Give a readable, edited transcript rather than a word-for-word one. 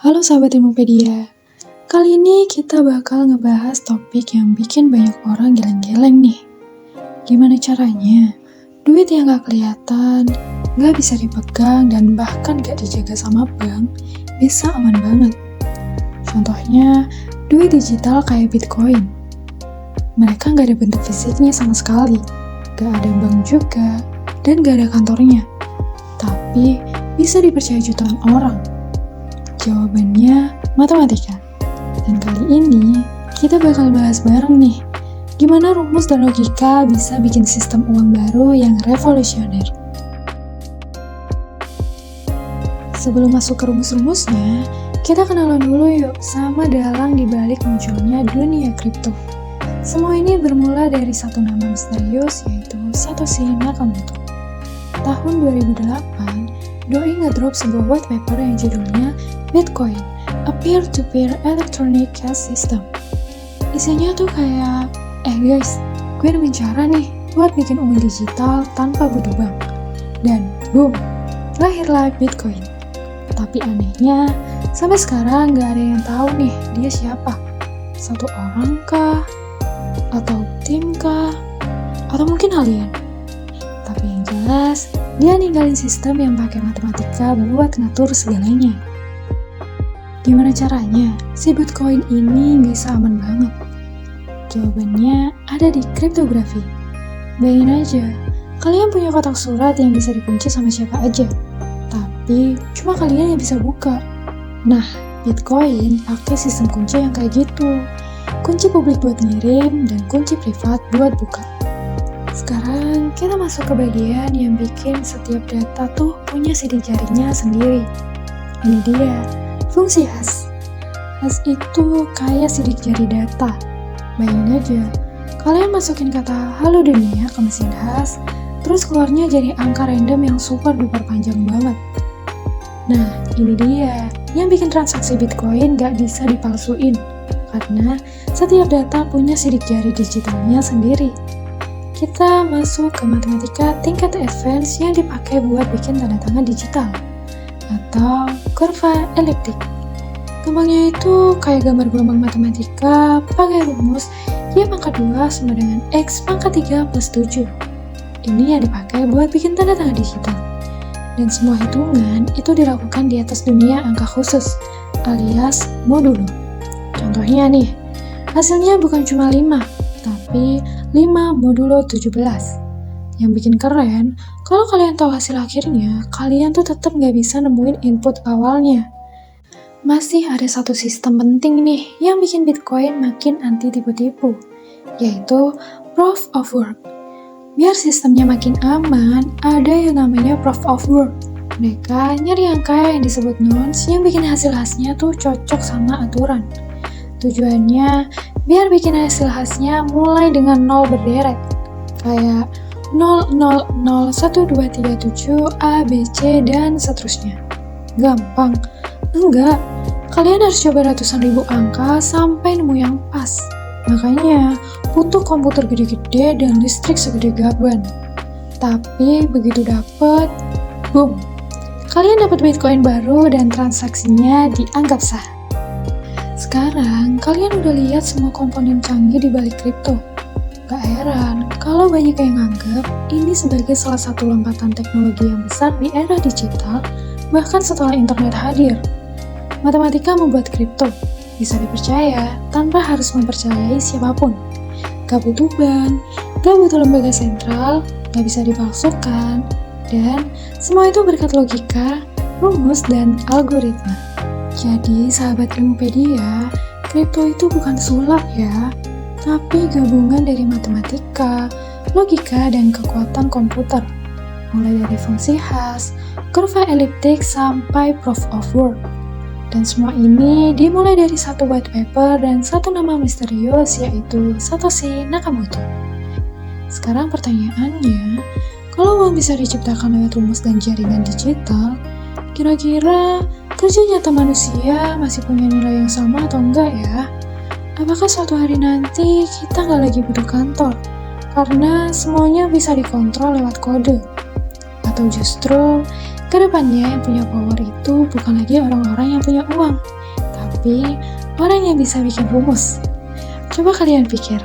Halo sahabat Ilmupedia, kali ini kita bakal ngebahas topik yang bikin banyak orang geleng-geleng nih. Gimana caranya? Duit yang gak kelihatan, gak bisa dipegang, dan bahkan gak dijaga sama bank, bisa aman banget. Contohnya, duit digital kayak Bitcoin. Mereka gak ada bentuk fisiknya sama sekali, gak ada bank juga, dan gak ada kantornya. Tapi, bisa dipercaya jutaan orang. Jawabannya matematika. Dan kali ini kita bakal bahas bareng nih, gimana rumus dan logika bisa bikin sistem uang baru yang revolusioner. Sebelum masuk ke rumus-rumusnya, kita kenalan dulu yuk sama dalang dibalik munculnya dunia kripto. Semua ini bermula dari satu nama misterius yaitu Satoshi Nakamoto. Tahun 2008, Doi ngedrop sebuah white paper yang judulnya Bitcoin, a peer-to-peer electronic cash system. Isinya tuh kayak, guys, gue nemuin cara nih buat bikin uang digital tanpa butuh bank. Dan boom, lahirlah Bitcoin. Tapi anehnya, sampai sekarang gak ada yang tahu nih dia siapa. Satu orang kah? Atau tim kah? Atau mungkin alien? Tapi yang jelas, dia ninggalin sistem yang pakai matematika buat ngatur segalanya. Gimana caranya si Bitcoin ini bisa aman banget? Jawabannya ada di kriptografi. Bayangin aja, kalian punya kotak surat yang bisa dikunci sama siapa aja, tapi cuma kalian yang bisa buka. Nah, Bitcoin pakai sistem kunci yang kayak gitu. Kunci publik buat ngirim dan kunci privat buat buka. Sekarang kita masuk ke bagian yang bikin setiap data tuh punya sidik jarinya sendiri. Ini dia, fungsi hash. Hash itu kayak sidik jari data. Bayangin aja, kalian masukin kata halo dunia ke mesin hash, terus keluarnya jadi angka random yang super duper panjang banget. Nah, ini dia yang bikin transaksi Bitcoin gak bisa dipalsuin, karena setiap data punya sidik jari digitalnya sendiri. Kita masuk ke matematika tingkat advance yang dipakai buat bikin tanda tangan digital, atau kurva eliptik. Gampangnya itu kayak gambar gelombang matematika pakai rumus Y pangkat 2 sama dengan X pangkat 3 plus 7. Ini yang dipakai buat bikin tanda tangan digital. Dan semua hitungan itu dilakukan di atas dunia angka khusus, alias modulo. Contohnya nih, hasilnya bukan cuma 5, tapi 5 modulo 17. Yang bikin keren, kalau kalian tahu hasil akhirnya, kalian tuh tetap nggak bisa nemuin input awalnya. Masih ada satu sistem penting nih yang bikin Bitcoin makin anti tipu-tipu, yaitu Proof of Work. Biar sistemnya makin aman, ada yang namanya Proof of Work. Mereka nyari angka yang disebut nonce yang bikin hasil-hasilnya tuh cocok sama aturan. Tujuannya biar bikin hasil hashnya mulai dengan 0 berderet, kayak 0001237 A, B, C, dan seterusnya. Gampang? Enggak, kalian harus coba ratusan ribu angka sampai nemu yang pas. Makanya butuh komputer gede-gede dan listrik segede gaban. Tapi begitu dapet, boom, kalian dapat Bitcoin baru dan transaksinya dianggap sah. Sekarang, kalian udah lihat semua komponen canggih di balik kripto. Gak heran kalau banyak yang nganggap ini sebagai salah satu lompatan teknologi yang besar di era digital, bahkan setelah internet hadir. Matematika membuat kripto bisa dipercaya tanpa harus mempercayai siapapun. Gak butuh bank, gak butuh lembaga sentral, gak bisa dipalsukan, dan semua itu berkat logika, rumus, dan algoritma. Jadi, sahabat Ilmupedia, kripto itu bukan sulap ya, tapi gabungan dari matematika, logika, dan kekuatan komputer. Mulai dari fungsi hash, kurva eliptik, sampai proof of work. Dan semua ini dimulai dari satu white paper dan satu nama misterius yaitu Satoshi Nakamoto. Sekarang pertanyaannya, kalau uang bisa diciptakan lewat rumus dan jaringan digital, kira-kira kerja nyata manusia masih punya nilai yang sama atau enggak ya? Apakah suatu hari nanti kita nggak lagi butuh kantor? Karena semuanya bisa dikontrol lewat kode. Atau justru kedepannya yang punya power itu bukan lagi orang-orang yang punya uang, tapi orang yang bisa bikin rumus. Coba kalian pikir,